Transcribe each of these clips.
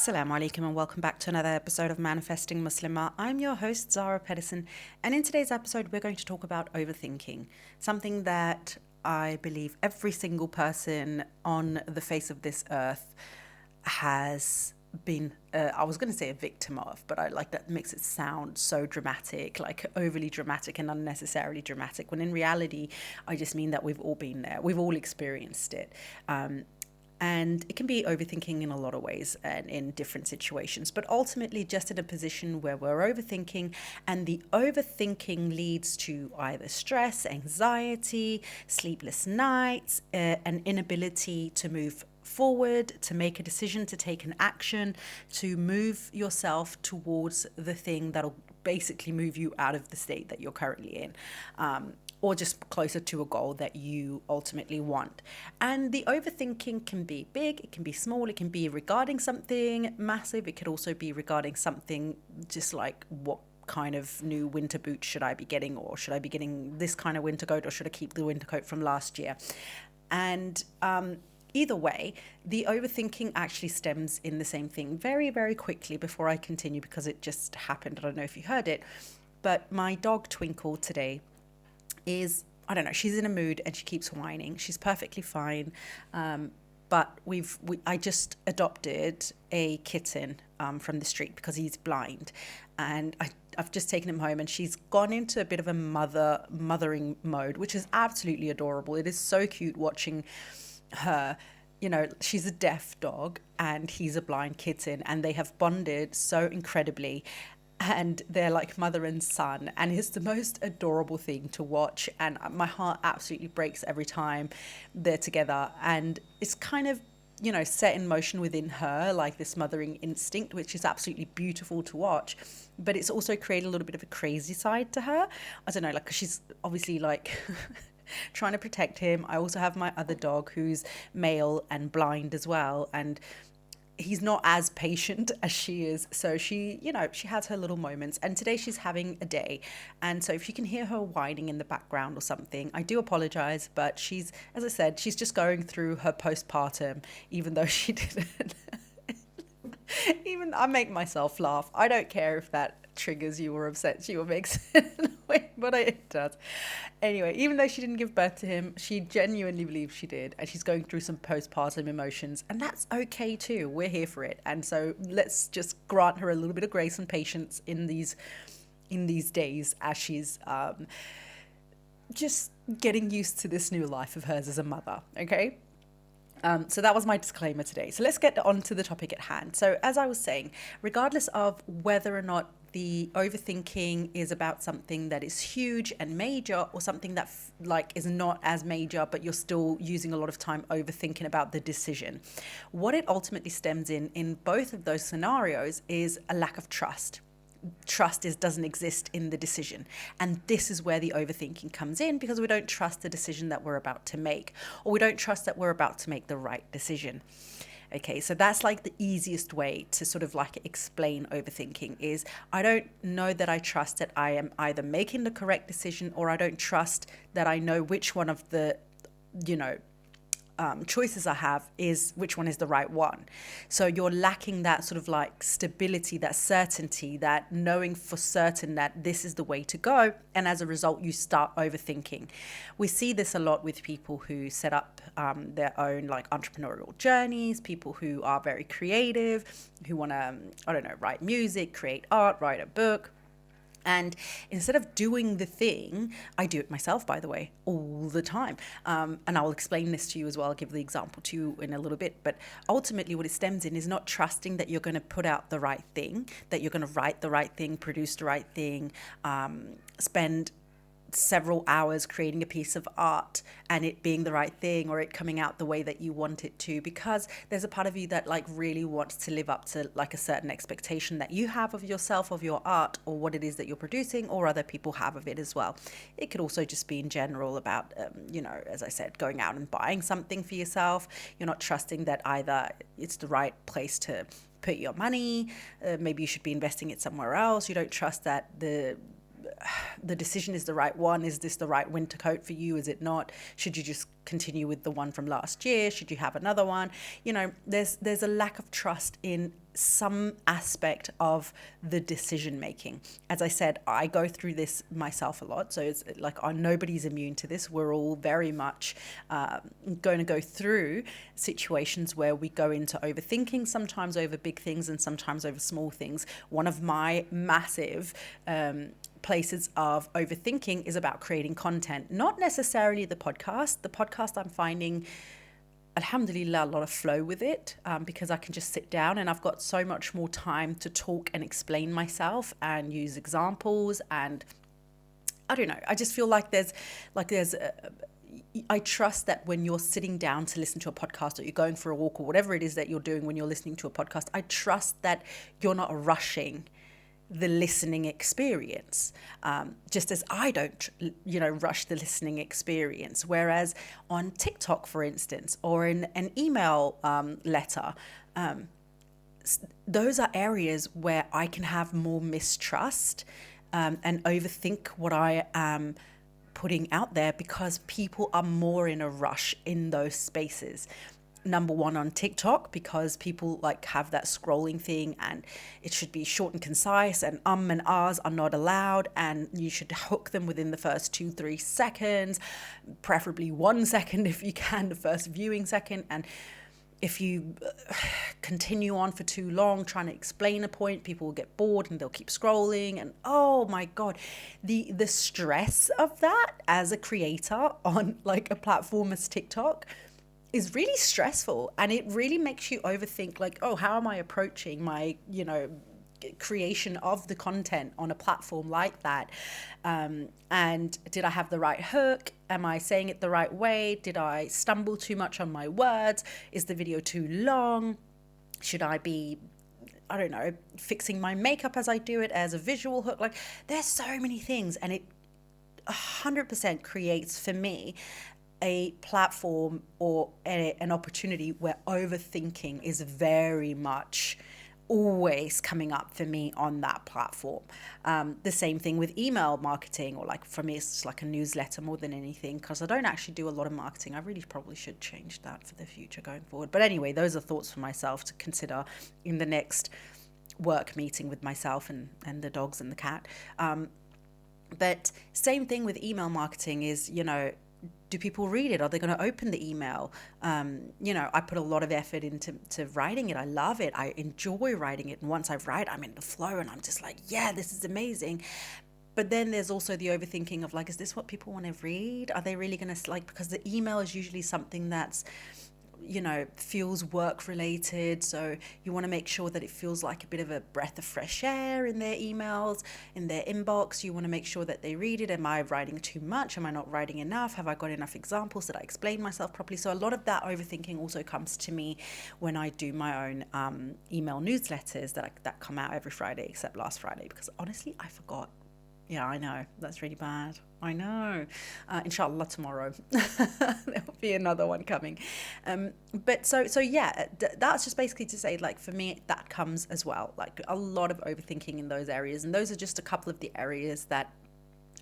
Assalamu alaikum and welcome back to another episode of Manifesting Muslimah. I'm your host Zara Pedersen, and in today's episode we're going to talk about overthinking, something that I believe every single person on the face of this earth has been, I was going to say a victim of, but I like that makes it sound so dramatic, like overly dramatic and unnecessarily dramatic, when in reality I just mean that we've all been there, we've all experienced it. And it can be overthinking in a lot of ways and in different situations, but ultimately just in a position where we're overthinking, and the overthinking leads to either stress, anxiety, sleepless nights, an inability to move forward, to make a decision, to take an action, to move yourself towards the thing that'll basically move you out of the state that you're currently in. Or just closer to a goal that you ultimately want. And the overthinking can be big, it can be small, it can be regarding something massive, it could also be regarding something just like what kind of new winter boots should I be getting, or should I be getting this kind of winter coat, or should I keep the winter coat from last year? And either way, the overthinking actually stems in the same thing. Very, very quickly before I continue, because it just happened, I don't know if you heard it, but my dog Twinkle today is, I don't know, she's in a mood and she keeps whining. She's perfectly fine. But I just adopted a kitten from the street because he's blind. And I've just taken him home, and she's gone into a bit of a mothering mode, which is absolutely adorable. It is so cute watching her. You know, she's a deaf dog and he's a blind kitten, and they have bonded so incredibly. And they're like mother and son, and it's the most adorable thing to watch, and my heart absolutely breaks every time they're together. And it's kind of, you know, set in motion within her, like this mothering instinct, which is absolutely beautiful to watch. But it's also created a little bit of a crazy side to her. I don't know, like, 'cause she's obviously like trying to protect him. I also have my other dog who's male and blind as well, and he's not as patient as she is. So she, you know, she has her little moments, and today she's having a day. And so if you can hear her whining in the background or something, I do apologize, but she's, as I said, she's just going through her postpartum, even though she didn't. Even I make myself laugh. I don't care if that triggers you or upsets you or makes it annoying, but it does. Anyway, even though she didn't give birth to him, she genuinely believes she did, and she's going through some postpartum emotions, and that's okay too. We're here for it. And so let's just grant her a little bit of grace and patience in these days as she's just getting used to this new life of hers as a mother. Okay. So that was my disclaimer today. So let's get on to the topic at hand. So as I was saying, regardless of whether or not the overthinking is about something that is huge and major, or something that is not as major, but you're still using a lot of time overthinking about the decision, what it ultimately stems in both of those scenarios is a lack of trust. Trust doesn't exist in the decision, and this is where the overthinking comes in, because we don't trust the decision that we're about to make, or we don't trust that we're about to make the right decision. Okay, so that's like the easiest way to sort of like explain overthinking is, I don't know that I trust that I am either making the correct decision, or I don't trust that I know which one of the, you know, choices I have is which one is the right one. So you're lacking that sort of like stability, that certainty, that knowing for certain that this is the way to go. And as a result, you start overthinking. We see this a lot with people who set up their own like entrepreneurial journeys, people who are very creative, who want to, I don't know, write music, create art, write a book. And instead of doing the thing, I do it myself, by the way, all the time. And I'll explain this to you as well. I'll give the example to you in a little bit. But ultimately what it stems in is not trusting that you're going to put out the right thing, that you're going to write the right thing, produce the right thing, spend several hours creating a piece of art and it being the right thing, or it coming out the way that you want it to, because there's a part of you that like really wants to live up to like a certain expectation that you have of yourself, of your art, or what it is that you're producing, or other people have of it as well. It could also just be in general about you know, as I said, going out and buying something for yourself. You're not trusting that either it's the right place to put your money, maybe you should be investing it somewhere else. You don't trust that the the decision is the right one. Is this the right winter coat for you? Is it not? Should you just continue with the one from last year? Should you have another one? There's a lack of trust in some aspect of the decision making. As I said, I go through this myself a lot, so it's like nobody's immune to this. We're all very much going to go through situations where we go into overthinking, sometimes over big things and sometimes over small things. One of my massive places of overthinking is about creating content, not necessarily the podcast. The podcast, I'm finding, alhamdulillah, a lot of flow with it, because I can just sit down and I've got so much more time to talk and explain myself and use examples. And I don't know, I just feel like I trust that when you're sitting down to listen to a podcast, or you're going for a walk, or whatever it is that you're doing when you're listening to a podcast, I trust that you're not rushing the listening experience, just as I don't, rush the listening experience. Whereas on TikTok, for instance, or in an email letter, those are areas where I can have more mistrust and overthink what I am putting out there, because people are more in a rush in those spaces. Number one, on TikTok, because people have that scrolling thing, and it should be short and concise, and and ahs are not allowed, and you should hook them within the first 2-3 seconds, preferably 1 second if you can, the first viewing second. And if you continue on for too long trying to explain a point, people will get bored and they'll keep scrolling. And oh my God, the stress of that as a creator on a platform as TikTok is really stressful, and it really makes you overthink, how am I approaching my, creation of the content on a platform like that? And did I have the right hook? Am I saying it the right way? Did I stumble too much on my words? Is the video too long? Should I be, I don't know, fixing my makeup as I do it as a visual hook? There's so many things, and it 100% creates for me a platform or an opportunity where overthinking is very much always coming up for me on that platform. The same thing with email marketing, or for me, it's a newsletter more than anything, because I don't actually do a lot of marketing. I really probably should change that for the future going forward. But anyway, those are thoughts for myself to consider in the next work meeting with myself and the dogs and the cat. But same thing with email marketing is, do people read it? Are they going to open the email? I put a lot of effort into writing it. I love it. I enjoy writing it. And once I write, I'm in the flow and I'm just yeah, this is amazing. But then there's also the overthinking of is this what people want to read? Are they really going to because the email is usually something that's, feels work related. So you want to make sure that it feels like a bit of a breath of fresh air in their emails, in their inbox. You want to make sure that they read it. Am I writing too much? Am I not writing enough? Have I got enough examples? Did I explain myself properly? So a lot of that overthinking also comes to me when I do my own email newsletters that come out every Friday, except last Friday, because honestly, I forgot. Yeah, I know. That's really bad. I know. Inshallah, tomorrow there'll be another one coming. But so yeah, that's just basically to say, for me, that comes as well. A lot of overthinking in those areas. And those are just a couple of the areas that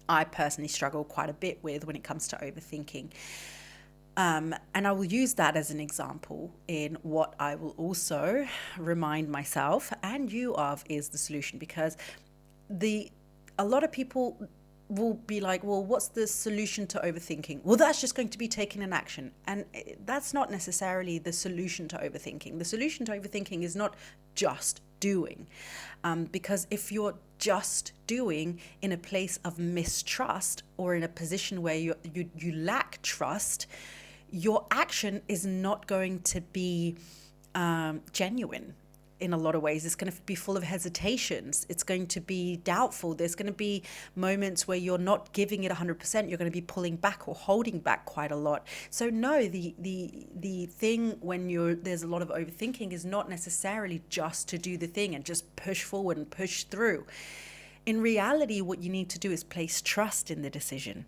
I personally struggle quite a bit with when it comes to overthinking. And I will use that as an example in what I will also remind myself and you of is the solution, because a lot of people will be well, what's the solution to overthinking? Well, that's just going to be taking an action. And that's not necessarily the solution to overthinking. The solution to overthinking is not just doing. Because if you're just doing in a place of mistrust, or in a position where you lack trust, your action is not going to be genuine. In a lot of ways, it's going to be full of hesitations. It's going to be doubtful. There's going to be moments where you're not giving it 100%. You're going to be pulling back or holding back quite a lot. So no, the thing when there's a lot of overthinking is not necessarily just to do the thing and just push forward and push through. In reality, what you need to do is place trust in the decision.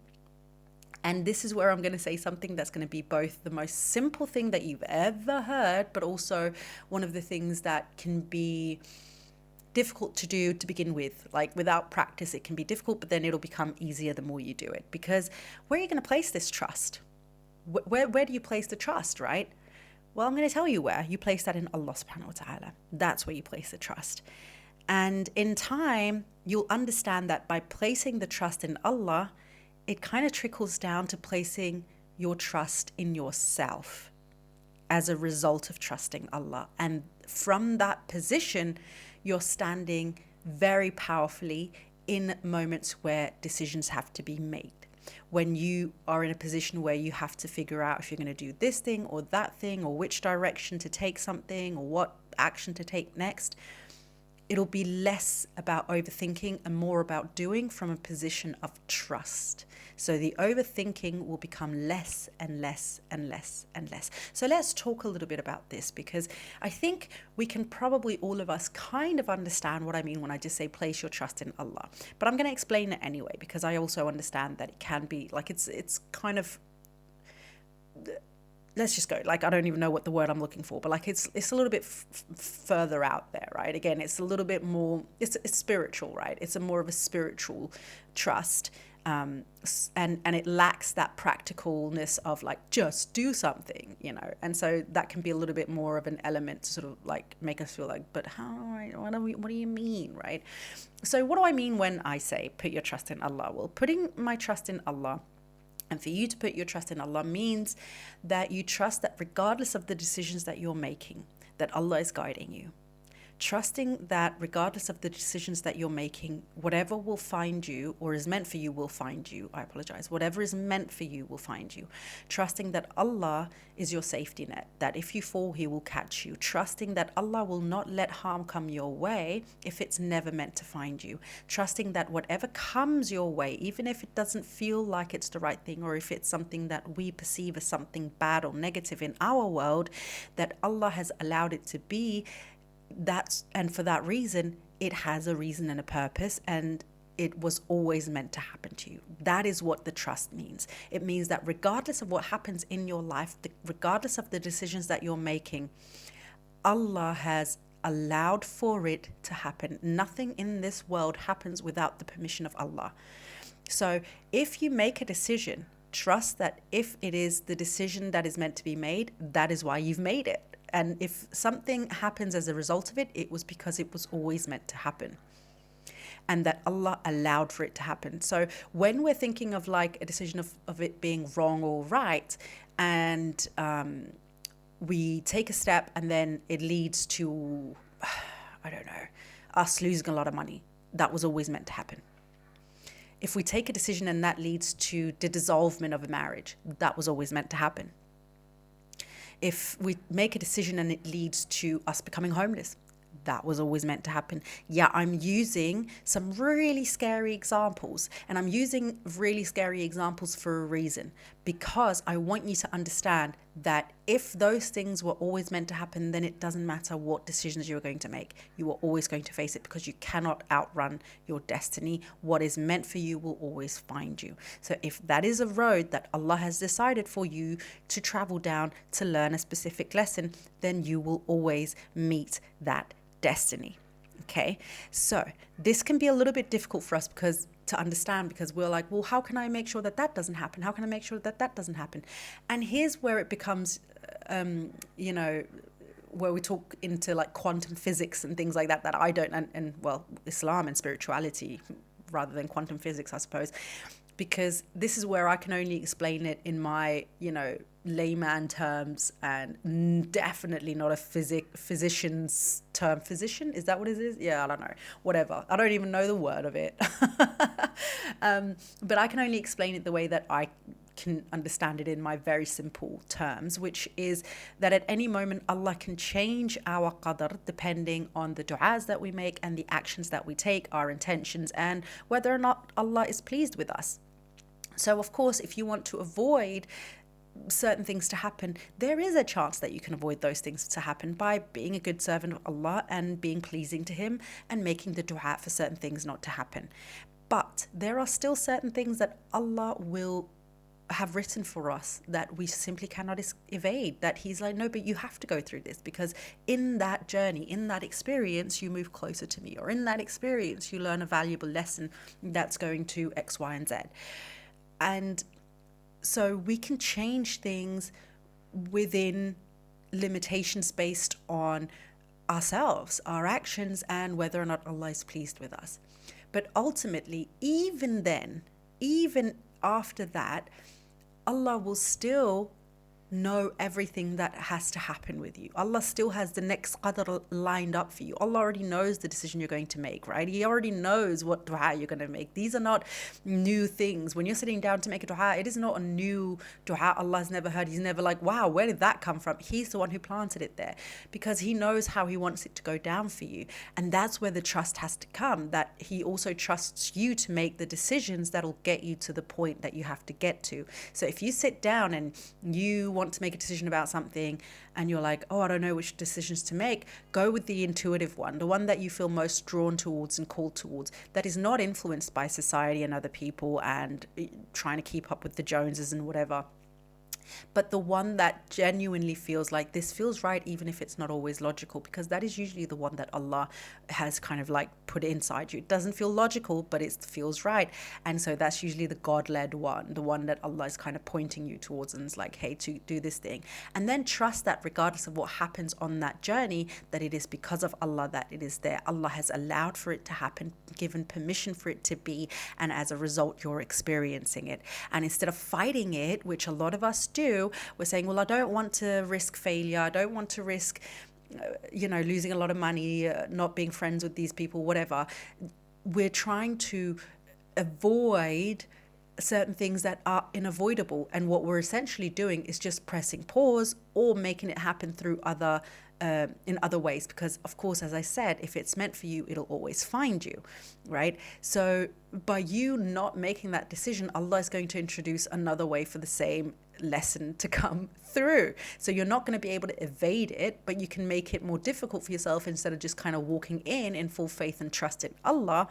And this is where I'm going to say something that's going to be both the most simple thing that you've ever heard, but also one of the things that can be difficult to do to begin with. Like without practice, it can be difficult, but then it'll become easier the more you do it. Because where are you going to place this trust? Where do you place the trust, right? Well, I'm going to tell you where. You place that in Allah subhanahu wa ta'ala. That's where you place the trust. And in time, you'll understand that by placing the trust in Allah, it kind of trickles down to placing your trust in yourself as a result of trusting Allah. And from that position, you're standing very powerfully in moments where decisions have to be made. When you are in a position where you have to figure out if you're going to do this thing or that thing, or which direction to take something, or what action to take next, it'll be less about overthinking and more about doing from a position of trust. So the overthinking will become less and less and less and less. So let's talk a little bit about this, because I think we can probably, all of us, kind of understand what I mean when I just say place your trust in Allah. But I'm going to explain it anyway, because I also understand that it can be like it's kind of, let's just go, like, I don't even know what the word I'm looking for, but like it's a little bit further out there, right? Again, it's a little bit more, it's spiritual, right? It's a more of a spiritual trust. And it lacks that practicalness of like, just do something, you know? And so that can be a little bit more of an element to sort of like make us feel like, but how, what do you mean, right? So what do I mean when I say put your trust in Allah? Well, putting my trust in Allah, and for you to put your trust in Allah, means that you trust that regardless of the decisions that you're making, that Allah is guiding you. Trusting that regardless of the decisions that you're making, whatever will find you or is meant for you will find you. I apologize. Whatever is meant for you will find you. Trusting that Allah is your safety net, that if you fall, He will catch you. Trusting that Allah will not let harm come your way if it's never meant to find you. Trusting that whatever comes your way, even if it doesn't feel like it's the right thing, or if it's something that we perceive as something bad or negative in our world, that Allah has allowed it to be, and for that reason, it has a reason and a purpose, and it was always meant to happen to you. That is what the trust means. It means that regardless of what happens in your life, regardless of the decisions that you're making, Allah has allowed for it to happen. Nothing in this world happens without the permission of Allah. So if you make a decision, trust that if it is the decision that is meant to be made, that is why you've made it. And if something happens as a result of it, it was because it was always meant to happen. And that Allah allowed for it to happen. So when we're thinking of like a decision of it being wrong or right, and we take a step and then it leads to, I don't know, us losing a lot of money, that was always meant to happen. If we take a decision and that leads to the dissolvement of a marriage, that was always meant to happen. If we make a decision and it leads to us becoming homeless, that was always meant to happen. Yeah, I'm using some really scary examples, and I'm using really scary examples for a reason, because I want you to understand that if those things were always meant to happen, then it doesn't matter what decisions you're going to make. You are always going to face it, because you cannot outrun your destiny. What is meant for you will always find you. So if that is a road that Allah has decided for you to travel down to learn a specific lesson, then you will always meet that destiny. Okay, so this can be a little bit difficult for us to understand, because we're like, well, how can I make sure that that doesn't happen? How can I make sure that that doesn't happen? And here's where it becomes, where we talk into like quantum physics and things like that I don't, and well, Islam and spirituality rather than quantum physics, I suppose, because this is where I can only explain it in my, layman terms, and definitely not a physician's term. Physician, is that what it is? Yeah, I don't know, whatever, I don't even know the word of it. But I can only explain it the way that I can understand it in my very simple terms, which is that at any moment Allah can change our qadr depending on the du'as that we make and the actions that we take, our intentions, and whether or not Allah is pleased with us. So of course, if you want to avoid certain things to happen, there is a chance that you can avoid those things to happen by being a good servant of Allah and being pleasing to Him and making the dua for certain things not to happen. But there are still certain things that Allah will have written for us that we simply cannot evade, that he's like, no, but you have to go through this, because in that journey, in that experience, you move closer to me, or in that experience, you learn a valuable lesson that's going to X, Y, and Z. And so we can change things within limitations based on ourselves, our actions, and whether or not Allah is pleased with us. But ultimately, even then, even after that, Allah will still know everything that has to happen with you. Allah still has the next qadr lined up for you. Allah already knows the decision you're going to make, right? He already knows what dua you're going to make. These are not new things. When you're sitting down to make a dua, it is not a new dua Allah's never heard. He's never like, wow, where did that come from? He's the one who planted it there, because he knows how he wants it to go down for you. And that's where the trust has to come, that he also trusts you to make the decisions that'll get you to the point that you have to get to. So if you sit down and you want to make a decision about something and you're like, oh, I don't know which decisions to make, go with the intuitive one, the one that you feel most drawn towards and called towards, that is not influenced by society and other people and trying to keep up with the Joneses and whatever, but the one that genuinely feels like this feels right, even if it's not always logical, because that is usually the one that Allah has kind of like put inside you. It doesn't feel logical, but it feels right. And so that's usually the God-led one, the one that Allah is kind of pointing you towards and is like, hey, to do this thing. And then trust that regardless of what happens on that journey, that it is because of Allah that it is there. Allah has allowed for it to happen, given permission for it to be, and as a result, you're experiencing it. And instead of fighting it, which a lot of us do, we're saying, well, I don't want to risk failure. I don't want to risk, losing a lot of money, not being friends with these people, whatever. We're trying to avoid certain things that are unavoidable. And what we're essentially doing is just pressing pause or making it happen through in other ways, because of course, as I said, if it's meant for you, it'll always find you, right? So by you not making that decision, Allah is going to introduce another way for the same lesson to come through. So you're not going to be able to evade it, but you can make it more difficult for yourself. Instead of just kind of walking in full faith and trust in Allah,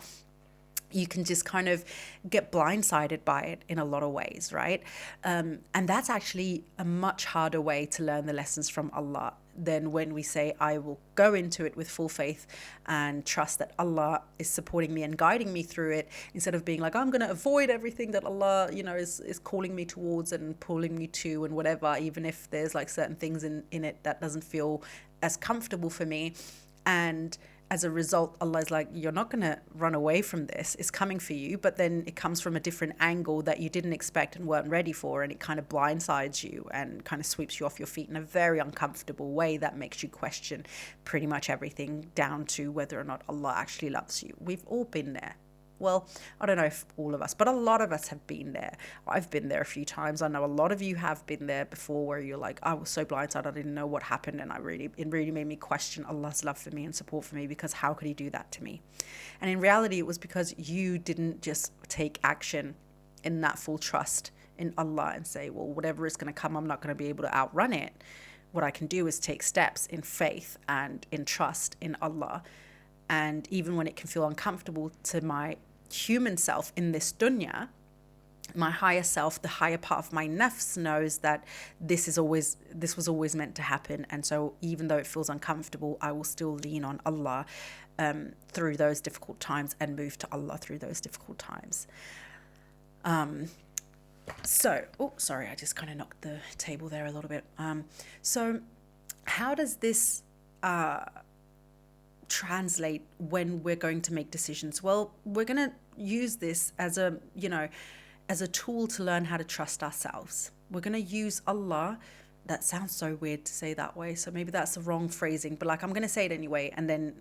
you can just kind of get blindsided by it in a lot of ways, right? And that's actually a much harder way to learn the lessons from Allah than when we say, I will go into it with full faith and trust that Allah is supporting me and guiding me through it, instead of being like, I'm going to avoid everything that Allah, is calling me towards and pulling me to and whatever, even if there's like certain things in it that doesn't feel as comfortable for me. And as a result, Allah is like, you're not going to run away from this. It's coming for you, but then it comes from a different angle that you didn't expect and weren't ready for, and it kind of blindsides you and kind of sweeps you off your feet in a very uncomfortable way that makes you question pretty much everything, down to whether or not Allah actually loves you. We've all been there. Well, I don't know if all of us, but a lot of us have been there. I've been there a few times. I know a lot of you have been there before, where you're like, I was so blindsided, I didn't know what happened, and it really made me question Allah's love for me and support for me, because how could he do that to me? And in reality, it was because you didn't just take action in that full trust in Allah and say, well, whatever is going to come, I'm not going to be able to outrun it. What I can do is take steps in faith and in trust in Allah. And even when it can feel uncomfortable to my human self in this dunya, my higher self, the higher part of my nafs, knows that this was always meant to happen. And so even though it feels uncomfortable, I will still lean on Allah through those difficult times, and move to Allah through those difficult times. Sorry, I just kind of knocked the table there a little bit. So how does this translate when we're going to make decisions? Well, we're going to use this as a tool to learn how to trust ourselves. We're going to use Allah. That sounds so weird to say that way, so maybe that's the wrong phrasing, but like, I'm going to say it anyway, and then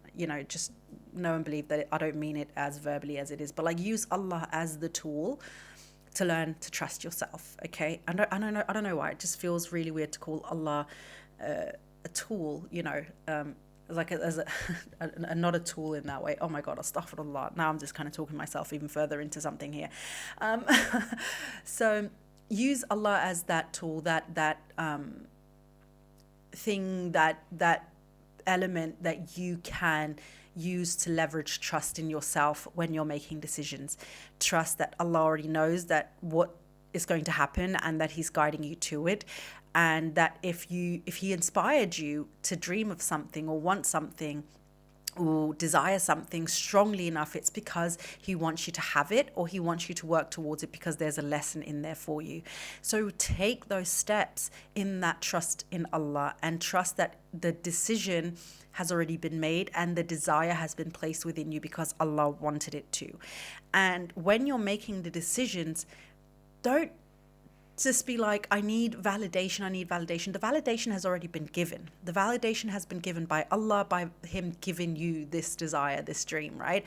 just know and believe that I don't mean it as verbally as it is, but like, use Allah as the tool to learn to trust yourself. Okay, I don't know why it just feels really weird to call Allah a tool, like not a tool in that way. Oh my God, astaghfirullah. Now I'm just kind of talking myself even further into something here. So use Allah as that tool, that thing, that element that you can use to leverage trust in yourself when you're making decisions. Trust that Allah already knows that what is going to happen and that he's guiding you to it. And that if he inspired you to dream of something or want something or desire something strongly enough, it's because he wants you to have it, or he wants you to work towards it because there's a lesson in there for you. So take those steps in that trust in Allah, and trust that the decision has already been made and the desire has been placed within you because Allah wanted it to. And when you're making the decisions, don't just be like, I need validation, I need validation. The validation has already been given. The validation has been given by Allah, by him giving you this desire, this dream, right?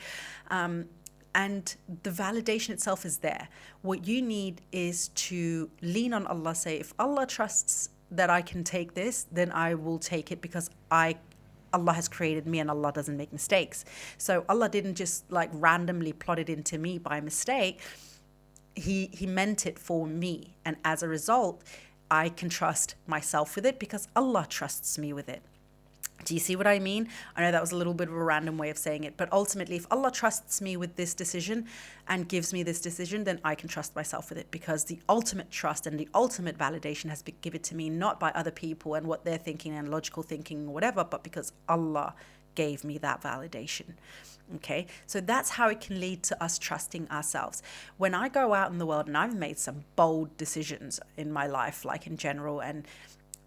And the validation itself is there. What you need is to lean on Allah, say, if Allah trusts that I can take this, then I will take it, because Allah has created me and Allah doesn't make mistakes. So Allah didn't just like randomly plot it into me by mistake. He meant it for me, and as a result I can trust myself with it because Allah trusts me with it. Do you see what I mean? I know that was a little bit of a random way of saying it, but ultimately if Allah trusts me with this decision and gives me this decision, then I can trust myself with it, because the ultimate trust and the ultimate validation has been given to me not by other people and what they're thinking and logical thinking or whatever, but because Allah gave me that validation. Okay, so that's how it can lead to us trusting ourselves. When I go out in the world, and I've made some bold decisions in my life, like in general, and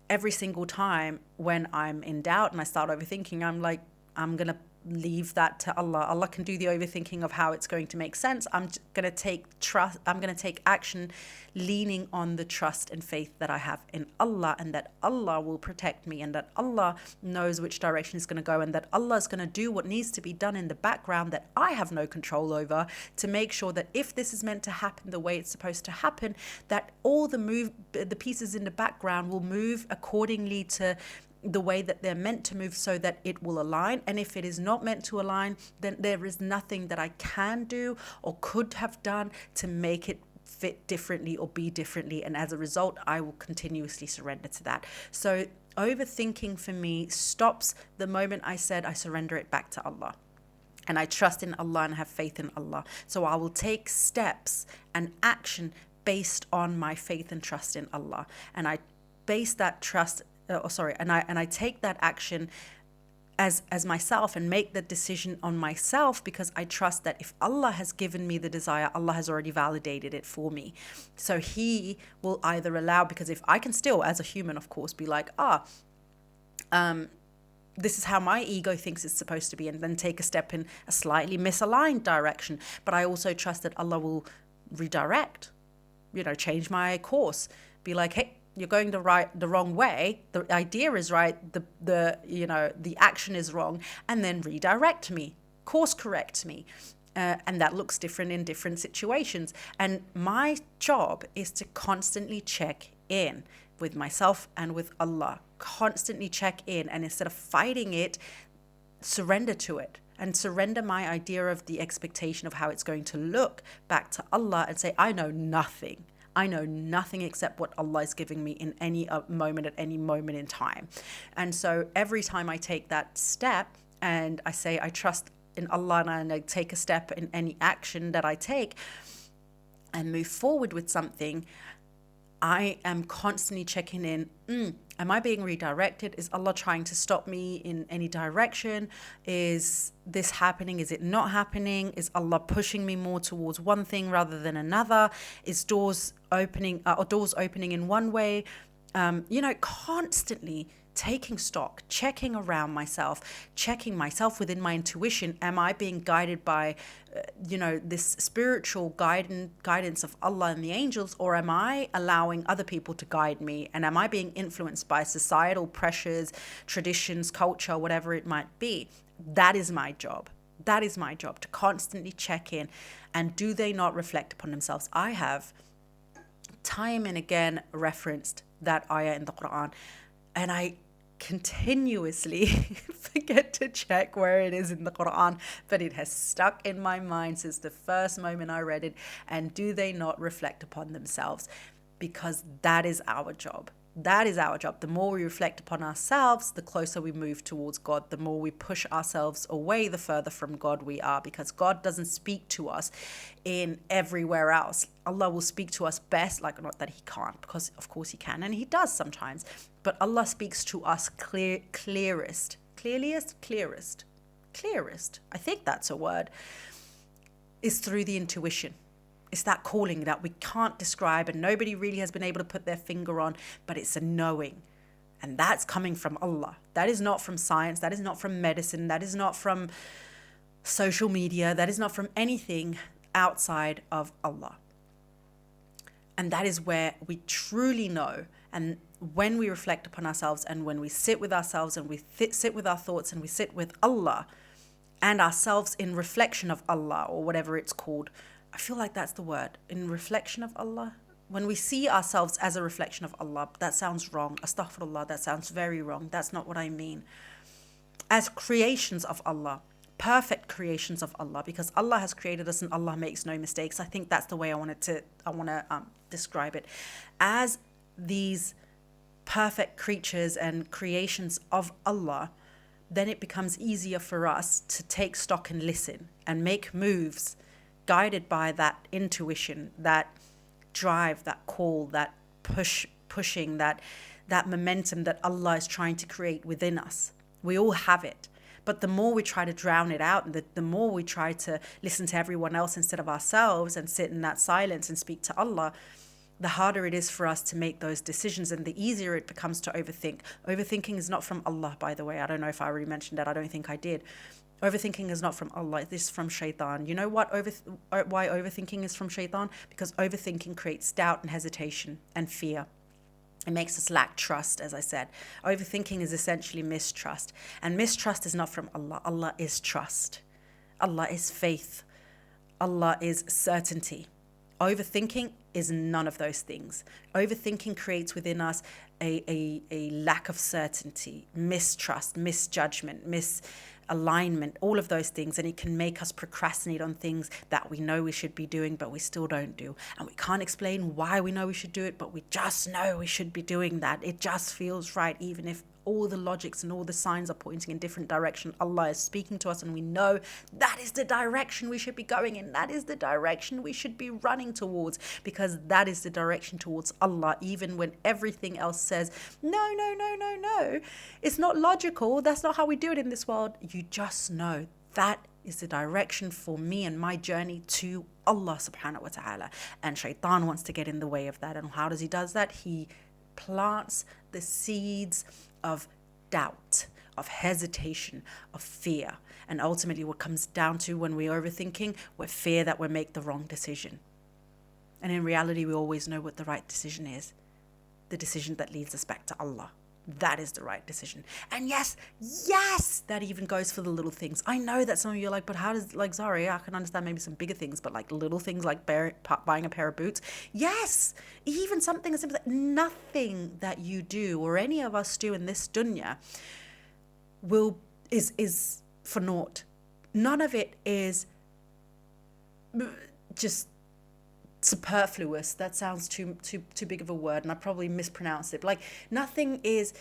every single time when I'm in doubt and I start overthinking, I'm like, I'm going to leave that to Allah. Allah can do the overthinking of how it's going to make sense. I'm going to take action leaning on the trust and faith that I have in Allah, and that Allah will protect me, and that Allah knows which direction it's going to go, and that Allah is going to do what needs to be done in the background that I have no control over, to make sure that if this is meant to happen the way it's supposed to happen, that all the pieces in the background will move accordingly to the way that they're meant to move, so that it will align. And if it is not meant to align, then there is nothing that I can do or could have done to make it fit differently or be differently. And as a result, I will continuously surrender to that. So overthinking for me stops the moment I said I surrender it back to Allah. And I trust in Allah and have faith in Allah. So I will take steps and action based on my faith and trust in Allah. And I base that trust and I take that action as myself and make the decision on myself, because I trust that if Allah has given me the desire, Allah has already validated it for me. So he will either allow, because if I can still, as a human, of course, be like, this is how my ego thinks it's supposed to be, and then take a step in a slightly misaligned direction. But I also trust that Allah will redirect, change my course, be like, hey, you're going the wrong way. The idea is right. The action is wrong, and then redirect me, course correct me. And that looks different in different situations. And my job is to constantly check in with myself and with Allah, constantly check in. And instead of fighting it, surrender to it, and surrender my idea of the expectation of how it's going to look back to Allah, and say, I know nothing. I know nothing except what Allah is giving me in any moment, at any moment in time. And so every time I take that step and I say I trust in Allah, and I take a step in any action that I take and move forward with something, I am constantly checking in. Am I being redirected? Is Allah trying to stop me in any direction? Is this happening? Is it not happening? Is Allah pushing me more towards one thing rather than another? Is doors opening in one way? Constantly taking stock, checking around myself, checking myself within my intuition. Am I being guided by, this spiritual guidance of Allah and the angels, or am I allowing other people to guide me? And am I being influenced by societal pressures, traditions, culture, whatever it might be? That is my job. That is my job, to constantly check in. And do they not reflect upon themselves? I have time and again referenced that ayah in the Quran, and I continuously forget to check where it is in the Quran, but it has stuck in my mind since the first moment I read it. And do they not reflect upon themselves? Because that is our job. That is our job. The more we reflect upon ourselves, the closer we move towards God. The more we push ourselves away, the further from God we are, because God doesn't speak to us in everywhere else. Allah will speak to us best, like, not that he can't, because of course he can, and he does sometimes, but Allah speaks to us clearest. I think that's a word, is through the intuition. It's that calling that we can't describe and nobody really has been able to put their finger on, but it's a knowing. And that's coming from Allah. That is not from science. That is not from medicine. That is not from social media. That is not from anything outside of Allah. And that is where we truly know. And when we reflect upon ourselves and when we sit with ourselves and we sit with our thoughts and we sit with Allah and ourselves in reflection of Allah, or whatever it's called, I feel like that's the word, in reflection of Allah. When we see ourselves as a reflection of Allah, that sounds wrong. Astaghfirullah, that sounds very wrong. That's not what I mean. As creations of Allah, perfect creations of Allah, because Allah has created us and Allah makes no mistakes. I think that's the way I want to describe it. As these perfect creatures and creations of Allah, then it becomes easier for us to take stock and listen and make moves guided by that intuition, that drive, that call, that pushing, that momentum that Allah is trying to create within us. We all have it. But the more we try to drown it out, and the more we try to listen to everyone else instead of ourselves and sit in that silence and speak to Allah, the harder it is for us to make those decisions and the easier it becomes to overthink. Overthinking is not from Allah, by the way. I don't know if I already mentioned that. I don't think I did. Overthinking is not from Allah. This is from shaitan. You know what? Why overthinking is from shaitan? Because overthinking creates doubt and hesitation and fear. It makes us lack trust, as I said. Overthinking is essentially mistrust. And mistrust is not from Allah. Allah is trust. Allah is faith. Allah is certainty. Overthinking is none of those things. Overthinking creates within us a lack of certainty, mistrust, misjudgment, misalignment, all of those things. And it can make us procrastinate on things that we know we should be doing, but we still don't do. And we can't explain why we know we should do it, but we just know we should be doing that. It just feels right, even if all the logics and all the signs are pointing in different direction. Allah is speaking to us and we know that is the direction we should be going in. That is the direction we should be running towards, because that is the direction towards Allah, even when everything else says, no. It's not logical. That's not how we do it in this world. You just know that is the direction for me and my journey to Allah subhanahu wa ta'ala. And shaitan wants to get in the way of that. And how does he does that? He plants the seeds of doubt, of hesitation, of fear. And ultimately what comes down to when we're overthinking, we fear that we'll make the wrong decision. And in reality, we always know what the right decision is. The decision that leads us back to Allah. That is the right decision. And yes, that even goes for the little things. I know that some of you are like, but how does, like, Zara, I can understand maybe some bigger things, but like little things like buying a pair of boots. Yes, even something as simple as nothing that you do or any of us do in this dunya is for naught. None of it is just superfluous. That sounds too big of a word, and I probably mispronounced it. But like, nothing is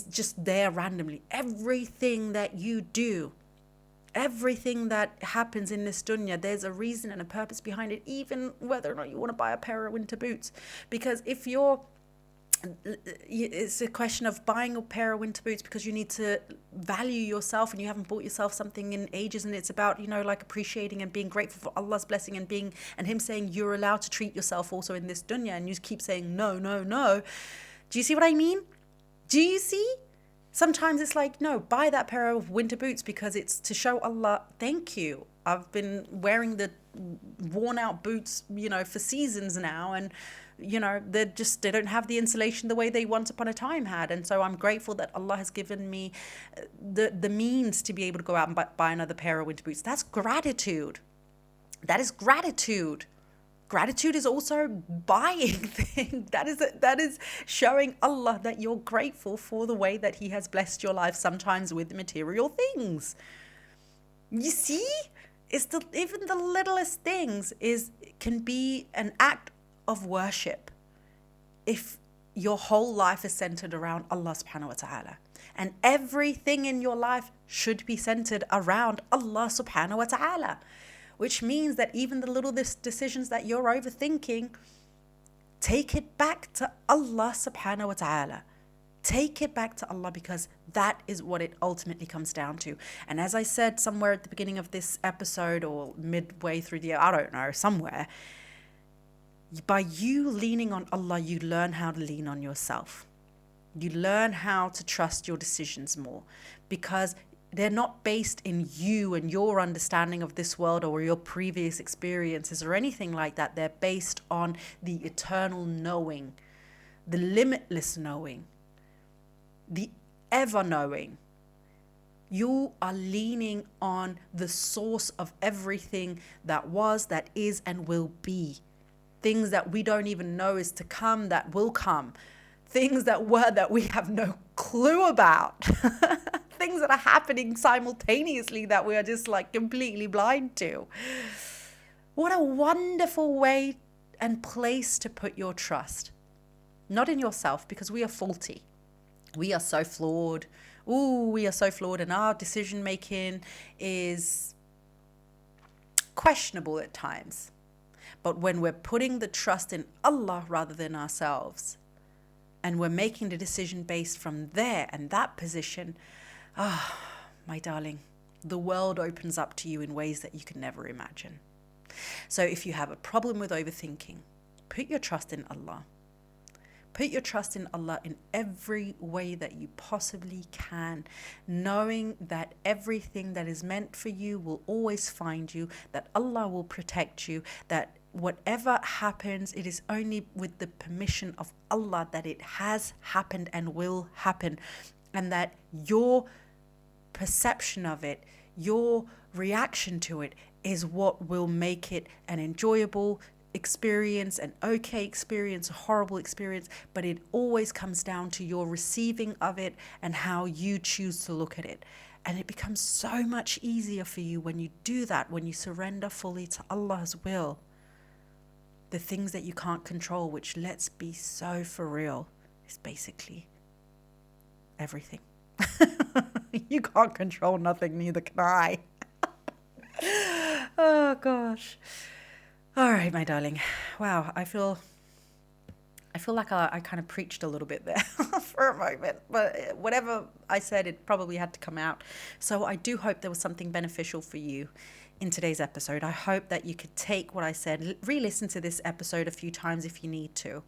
just there randomly. Everything that you do, everything that happens in this dunya, there's a reason and a purpose behind it, even whether or not you want to buy a pair of winter boots. Because if it's a question of buying a pair of winter boots because you need to value yourself and you haven't bought yourself something in ages, and it's about, like appreciating and being grateful for Allah's blessing and him saying you're allowed to treat yourself also in this dunya, and you keep saying no. Do you see what I mean? Do you see? Sometimes it's like, no, buy that pair of winter boots because it's to show Allah, thank you. I've been wearing the worn out boots, for seasons now, and they don't have the insulation the way they once upon a time had. And so I'm grateful that Allah has given me the means to be able to go out and buy another pair of winter boots. That's gratitude. That is gratitude. Gratitude is also buying things. That is showing Allah that you're grateful for the way that he has blessed your life, sometimes with material things. You see? Even the littlest things can be an act of worship if your whole life is centered around Allah subhanahu wa ta'ala. And everything in your life should be centered around Allah subhanahu wa ta'ala. Which means that even the little decisions that you're overthinking, take it back to Allah subhanahu wa ta'ala. Take it back to Allah, because that is what it ultimately comes down to. And as I said somewhere at the beginning of this episode, or midway through I don't know, somewhere, by you leaning on Allah, you learn how to lean on yourself. You learn how to trust your decisions more, because they're not based in you and your understanding of this world or your previous experiences or anything like that. They're based on the eternal knowing, the limitless knowing, the ever knowing. You are leaning on the source of everything that was, that is, and will be. Things that we don't even know is to come, that will come. Things that were, that we have no clue about. Things that are happening simultaneously that we are just like completely blind to. What a wonderful way and place to put your trust. Not in yourself, because we are faulty. We are so flawed. We are so flawed, and our decision making is questionable at times. But when we're putting the trust in Allah rather than ourselves, and we're making the decision based from there and that position, my darling, the world opens up to you in ways that you can never imagine. So if you have a problem with overthinking, put your trust in Allah. Put your trust in Allah in every way that you possibly can, knowing that everything that is meant for you will always find you, that Allah will protect you, that whatever happens, it is only with the permission of Allah that it has happened and will happen, and that your perception of it, your reaction to it, is what will make it an enjoyable experience, an okay experience, a horrible experience. But it always comes down to your receiving of it and how you choose to look at it. And it becomes so much easier for you when you do that, when you surrender fully to Allah's will. The things that you can't control, which, let's be so for real, is basically everything. You can't control nothing, neither can I. Oh gosh. All right, my darling. Wow, I feel like I kind of preached a little bit there for a moment, but whatever I said, it probably had to come out. So I do hope there was something beneficial for you in today's episode. I hope that you could take what I said, re-listen to this episode a few times if you need to.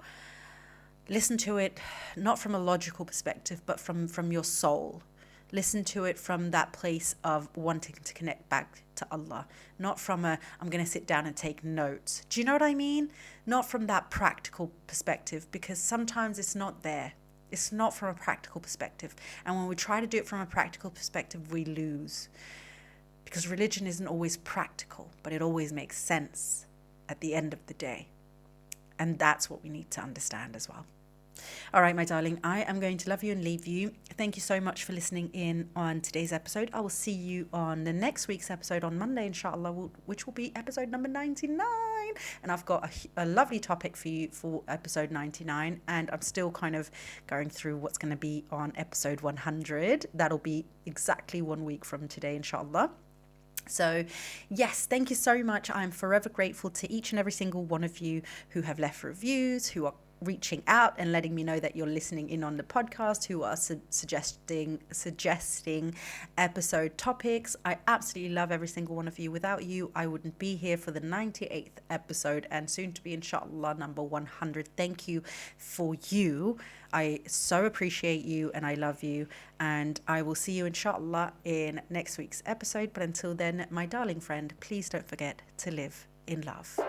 Listen to it not from a logical perspective, but from your soul. Listen to it from that place of wanting to connect back to Allah, not from I'm going to sit down and take notes. Do you know what I mean? Not from that practical perspective, because sometimes it's not there. It's not from a practical perspective. And when we try to do it from a practical perspective, we lose. Because religion isn't always practical, but it always makes sense at the end of the day. And that's what we need to understand as well. All right, my darling, I am going to love you and leave you. Thank you so much for listening in on today's episode. I will see you on the next week's episode on Monday, inshallah, which will be episode number 99. And I've got a lovely topic for you for episode 99. And I'm still kind of going through what's going to be on episode 100. That'll be exactly 1 week from today, inshallah. So yes, thank you so much. I'm forever grateful to each and every single one of you who have left reviews, who are reaching out and letting me know that you're listening in on the podcast, who are suggesting episode topics. I absolutely love every single one of you. Without you, I wouldn't be here for the 98th episode and soon to be, inshallah, number 100. Thank you for you. I so appreciate you and I love you, and I will see you, inshallah, in next week's episode. But until then, my darling friend, please don't forget to live in love.